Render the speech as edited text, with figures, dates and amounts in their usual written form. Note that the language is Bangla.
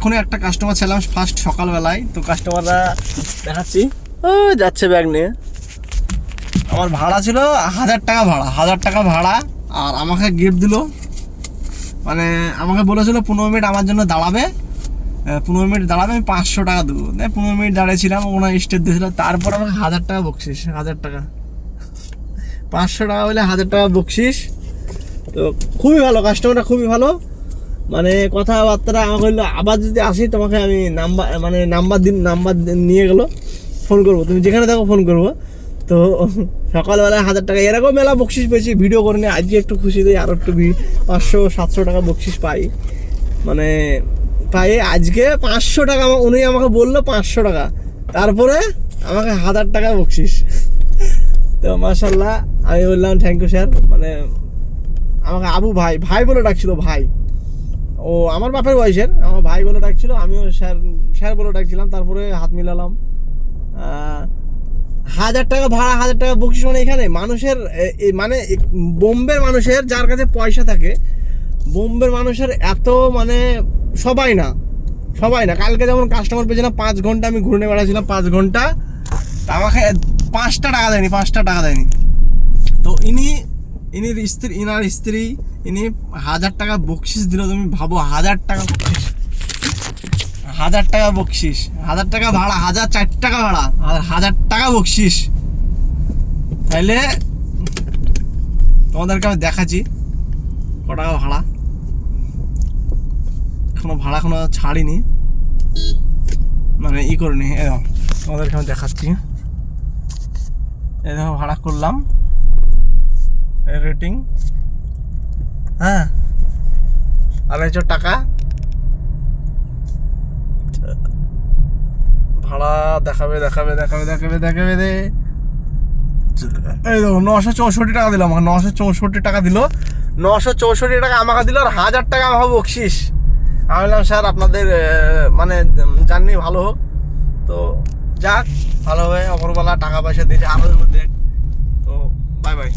এক্ষুনি একটা কাস্টমার ছিলাম ফার্স্ট সকালবেলায়, তো কাস্টমাররা দেখাচ্ছি ও যাচ্ছে ব্যাগ নিয়ে। আমার ভাড়া ছিল 1000 টাকা ভাড়া, 1000 টাকা ভাড়া। আর আমাকে গিফট দিল, মানে আমাকে বলেছিল 15 মিনিট আমার জন্য দাঁড়াবে, 15 মিনিট দাঁড়াবে, আমি 500 টাকা দেবো। 15 মিনিট দাঁড়িয়েছিলাম, ওনার স্টেপ দিয়েছিল। তারপর আমাকে 1000 টাকা বকশিস, 1000 টাকা, 500 টাকা বলে 1000 টাকা বকশিস। তো খুবই ভালো, কাস্টমারটা খুবই ভালো, মানে কথাবার্তা আমাকে বললো আবার যদি আসি তোমাকে আমি নাম্বার নিয়ে গেলো, ফোন করবো, তুমি যেখানে থাকো ফোন করবো। তো সকালবেলায় 1000 টাকা, এরকম মেলা বকশিস পেয়েছি, ভিডিও করে নিয়ে আজকে একটু খুশি দিই, আরও একটু 500-700 টাকা বকশিস পাই, মানে পাই আজকে 500 টাকা। উনি আমাকে বললো 500 টাকা, তারপরে আমাকে 1000 টাকা বকশিস। তো মাশাল্লাহ, আমি বললাম থ্যাংক ইউ স্যার। মানে আমাকে আবু ভাই বলে ডাকছিল, ভাই, ও আমার বাপের বয়সের, আমার ভাই বলে ডাকছিল, আমিও স্যার বলে ডাকছিলাম। তারপরে হাত মিলালাম। 1000 টাকা ভাড়া, 1000 টাকা বকশিস, মানে এখানে মানুষের মানে বোম্বের মানুষের যার কাছে পয়সা থাকে, বোম্বের মানুষের এত মানে সবাই না। কালকে যেমন কাস্টমার পেয়েছিলাম 5 ঘন্টা আমি ঘুরে বেড়াচ্ছিলাম, 5 ঘন্টা, তা আমাকে 5টা টাকা দেয়নি, 5টা টাকা দেয়নি। তো ইনার স্ত্রী ইনি 1000 টাকা বকশিস দিল। তুমি ভাবো 1000 টাকা বকশিস, 1000 টাকা বকশিস, 1000 টাকা ভাড়া, 1004 টাকা ভাড়া, আর 1000 টাকা বকশিস। তাইলে তোমাদেরকে আমি দেখাচ্ছি ক টাকা ভাড়া, ভাড়া এখনো ছাড়িনি, মানে করিনি। তোমাদেরকে আমি দেখাচ্ছি, এই দেখো ভাড়া করলাম, রেটিং, হ্যাঁ 250 টাকা ভাড়া। দেখাবে দে। এই দেখো 964 টাকা দিল আমাকে, 964 টাকা দিল, 964 টাকা আমাকে দিল, আর 1000 টাকা আমাকে বকশিস। আমি বললাম স্যার আপনাদের মানে জার্নি ভালো হোক। তো যাক, ভালো হবে, অপরবেলা টাকা পয়সা দিয়েছে আরো। তো বাই বাই।